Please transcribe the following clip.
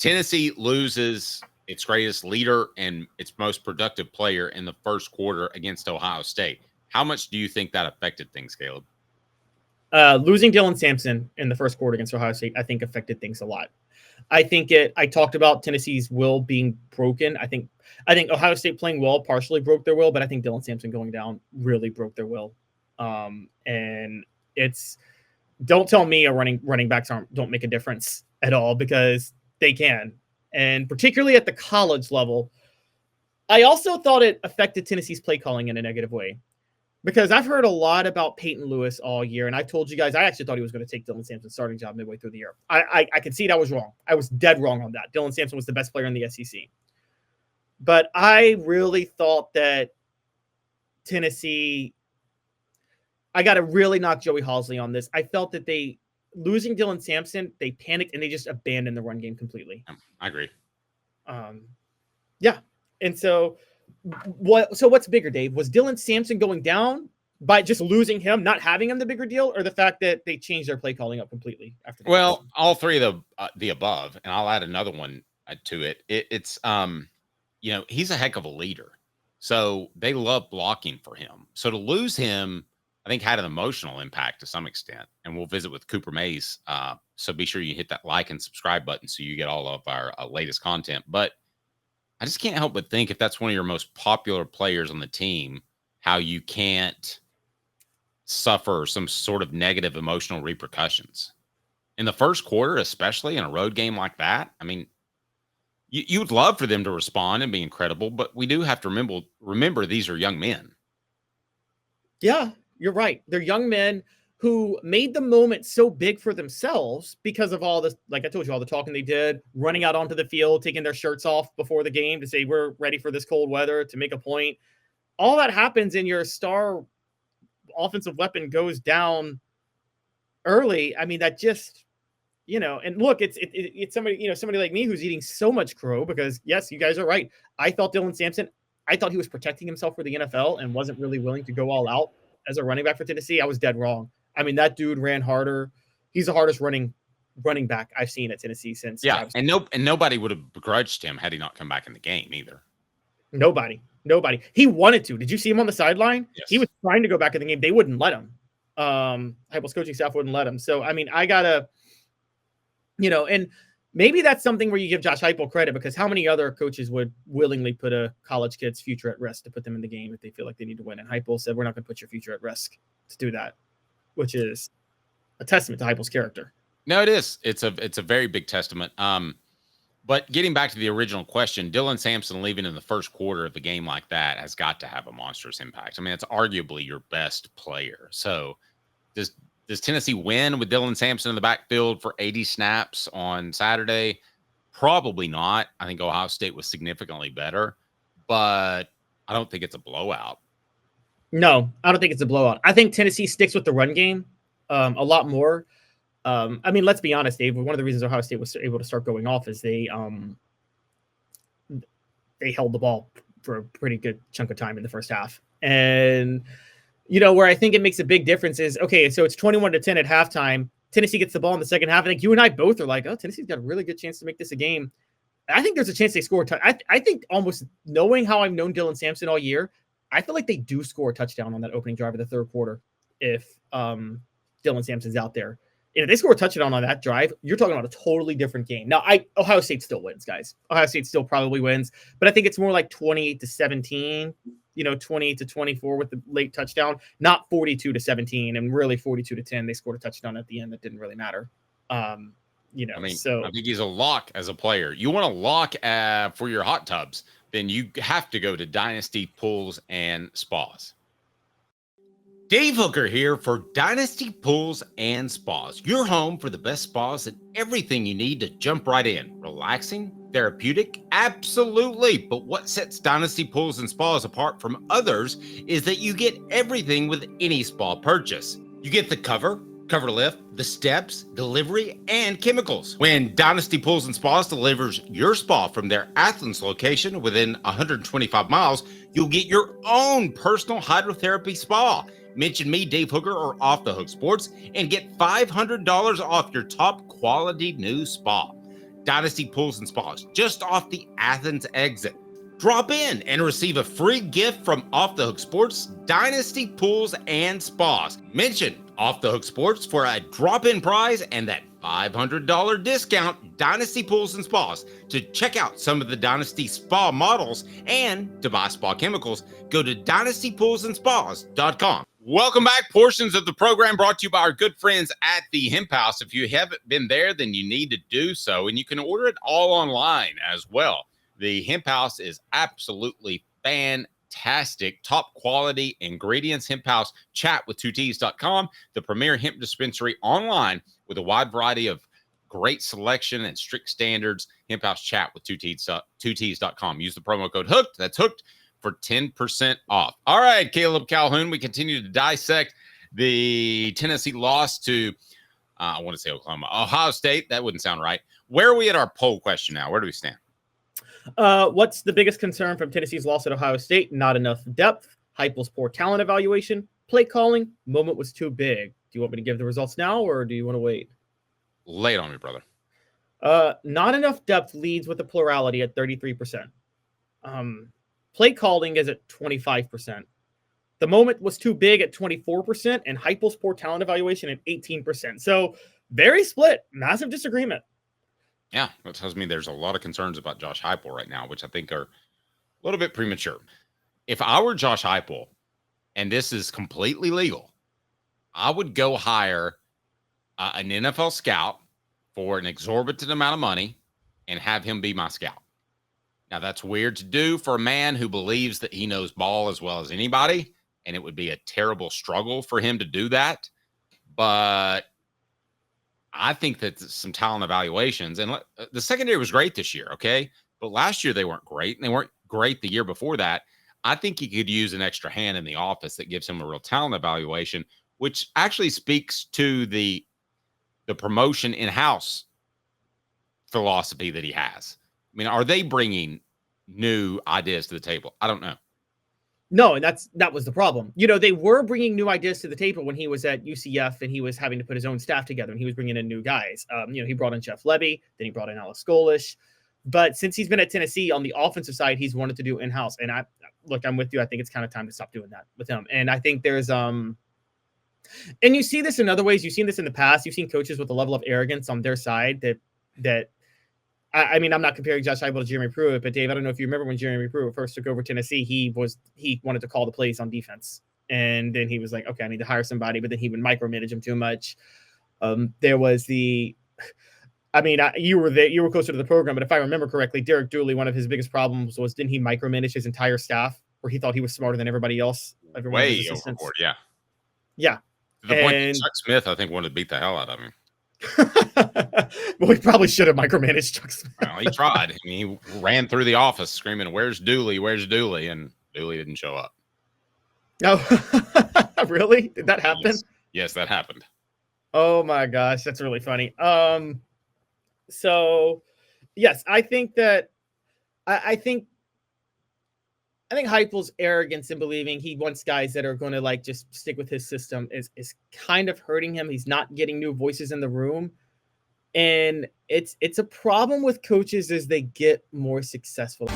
Tennessee loses its greatest leader and its most productive player in the first quarter against Ohio State. How much do you think that affected things, Caleb? Losing Dylan Sampson in the first quarter against Ohio State, I think, affected things a lot. I talked about Tennessee's will being broken. I think Ohio State playing well partially broke their will, but I think Dylan Sampson going down really broke their will. And it's, don't tell me running backs don't make a difference at all, because they can. And particularly at the college level, I also thought it affected Tennessee's play calling in a negative way, because I've heard a lot about Peyton Lewis all year. And I told you guys, I actually thought he was going to take Dylan Sampson's starting job midway through the year. I could see that was wrong. I was dead wrong on that. Dylan Sampson was the best player in the SEC. But I really thought that Tennessee, I got to really knock Joey Halzle on this. I felt that losing Dylan Sampson, they panicked and they just abandoned the run game completely. I agree. Yeah. And so what's bigger, Dave? Was Dylan Sampson going down by just losing him, not having him, the bigger deal, or the fact that they changed their play calling up completely after? Well, all three of the above, and I'll add another one to it. It's he's a heck of a leader, so they love blocking for him. So to lose him, I think, had an emotional impact to some extent. And we'll visit with Cooper Mays. So be sure you hit that like and subscribe button so you get all of our latest content. But I just can't help but think, if that's one of your most popular players on the team, how you can't suffer some sort of negative emotional repercussions in the first quarter, especially in a road game like that. I mean, you would love for them to respond and be incredible, but we do have to remember these are young men. Yeah, you're right. They're young men who made the moment so big for themselves because of all this, like I told you, all the talking they did, running out onto the field, taking their shirts off before the game to say, we're ready for this cold weather, to make a point. All that happens, and your star offensive weapon goes down early. I mean, that just, and look, it's somebody like me who's eating so much crow, because yes, you guys are right. I thought Dylan Sampson, I thought he was protecting himself for the NFL and wasn't really willing to go all out as a running back for Tennessee. I was dead wrong. I mean, that dude ran harder. He's the hardest running back I've seen at Tennessee since. Yeah, and nobody would have begrudged him had he not come back in the game either. Nobody. He wanted to. Did you see him on the sideline? Yes. He was trying to go back in the game. They wouldn't let him. Heupel's coaching staff wouldn't let him. So, I mean, I gotta, and maybe that's something where you give Josh Heupel credit, because how many other coaches would willingly put a college kid's future at risk to put them in the game if they feel like they need to win? And Heupel said, we're not going to put your future at risk to do that, which is a testament to Heupel's character. No, it is. It's a very big testament. But getting back to the original question, Dylan Sampson leaving in the first quarter of the game like that has got to have a monstrous impact. I mean, it's arguably your best player. So does Tennessee win with Dylan Sampson in the backfield for 80 snaps on Saturday? Probably not. I think Ohio State was significantly better, but I don't think it's a blowout. No, I don't think it's a blowout. I think Tennessee sticks with the run game a lot more. I mean, let's be honest, Dave. One of the reasons Ohio State was able to start going off is they held the ball for a pretty good chunk of time in the first half. And, where I think it makes a big difference is, okay, so it's 21-10 at halftime. Tennessee gets the ball in the second half. I think you and I both are like, oh, Tennessee's got a really good chance to make this a game. I think there's a chance they score a touchdown. I think, almost knowing how I've known Dylan Sampson all year, I feel like they do score a touchdown on that opening drive of the third quarter if Dylan Sampson's out there. If they score a touchdown on that drive, you're talking about a totally different game. Now, Ohio State still wins, guys. Ohio State still probably wins, but I think it's more like 20-17, 20-24 with the late touchdown, not 42-17, and really 42-10. They scored a touchdown at the end that didn't really matter. I think he's a lock as a player. You want a lock for your hot tubs, then you have to go to Dynasty Pools and Spas. Dave Hooker here for Dynasty Pools and Spas, your home for the best spas and everything you need to jump right in. Relaxing, therapeutic, absolutely. But what sets Dynasty Pools and Spas apart from others is that you get everything with any spa purchase. You get the cover lift, the steps, delivery, and chemicals. When Dynasty Pools and Spas delivers your spa from their Athens location within 125 miles, you'll get your own personal hydrotherapy spa. Mention me, Dave Hooker, or Off the Hook Sports, and get $500 off your top quality new spa. Dynasty Pools and Spas, just off the Athens exit. Drop in and receive a free gift from Off the Hook Sports, Dynasty Pools and Spas. Mention Off the Hook Sports for a drop-in prize and that $500 discount, Dynasty Pools and Spas. To check out some of the Dynasty Spa models and to buy spa chemicals, go to dynastypoolsandspas.com. Welcome back. Portions of the program brought to you by our good friends at the Hemp House. If you haven't been there, then you need to do so, and you can order it all online as well. The Hemp House is absolutely fantastic. Top quality ingredients. Hemp House chat with 2ts.com, the premier hemp dispensary online with a wide variety of great selection and strict standards. Hemp House chat with 2ts.com. Use the promo code HOOKED. That's HOOKED for 10% off. All right, Caleb Calhoun, we continue to dissect the Tennessee loss to, I want to say Ohio State. That wouldn't sound right. Where are we at our poll question now? Where do we stand? What's the biggest concern from Tennessee's loss at Ohio State? Not enough depth. Heupel's poor talent evaluation. Play calling. Moment was too big. Do you want me to give the results now, or do you want to wait? Lay it on me, brother. Not enough depth leads with a plurality at 33%. Play calling is at 25%. The moment was too big at 24%, and Heupel's poor talent evaluation at 18%. So very split. Massive disagreement. Yeah, that tells me there's a lot of concerns about Josh Heupel right now, which I think are a little bit premature. If I were Josh Heupel, and this is completely legal, I would go hire an NFL scout for an exorbitant amount of money and have him be my scout. Now, that's weird to do for a man who believes that he knows ball as well as anybody, and it would be a terrible struggle for him to do that. But I think that some talent evaluations, and the secondary was great this year, okay? But last year they weren't great, and they weren't great the year before that. I think he could use an extra hand in the office that gives him a real talent evaluation, which actually speaks to the promotion in-house philosophy that he has. I mean, are they bringing new ideas to the table? I don't know. No, and that was the problem. You know, they were bringing new ideas to the table when he was at UCF and he was having to put his own staff together and he was bringing in new guys. He brought in Jeff Levy, then he brought in Alex Golish. But since he's been at Tennessee on the offensive side, he's wanted to do in-house. And I'm with you. I think it's kind of time to stop doing that with him. And I think there's and you see this in other ways. You've seen this in the past. You've seen coaches with a level of arrogance on their side that I mean, I'm not comparing Josh Heupel to Jeremy Pruitt, but Dave, I don't know if you remember when Jeremy Pruitt first took over Tennessee, he wanted to call the plays on defense. And then he was like, okay, I need to hire somebody, but then he would micromanage him too much. There was you were there, you were closer to the program, but if I remember correctly, Derek Dooley, one of his biggest problems was, didn't he micromanage his entire staff where he thought he was smarter than everybody else? Way overboard, yeah. Yeah. To the point that Chuck Smith, I think, wanted to beat the hell out of him. Well, we probably should have micromanaged Chuck Smith. Well, he tried. I mean, he ran through the office screaming, "Where's Dooley? Where's Dooley?" And Dooley didn't show up. No, really? Did that happen? Yes, that happened. Oh my gosh, that's really funny. So yes, I think that I think Heupel's arrogance in believing he wants guys that are going to like just stick with his system is kind of hurting him. He's not getting new voices in the room. And it's a problem with coaches as they get more successful.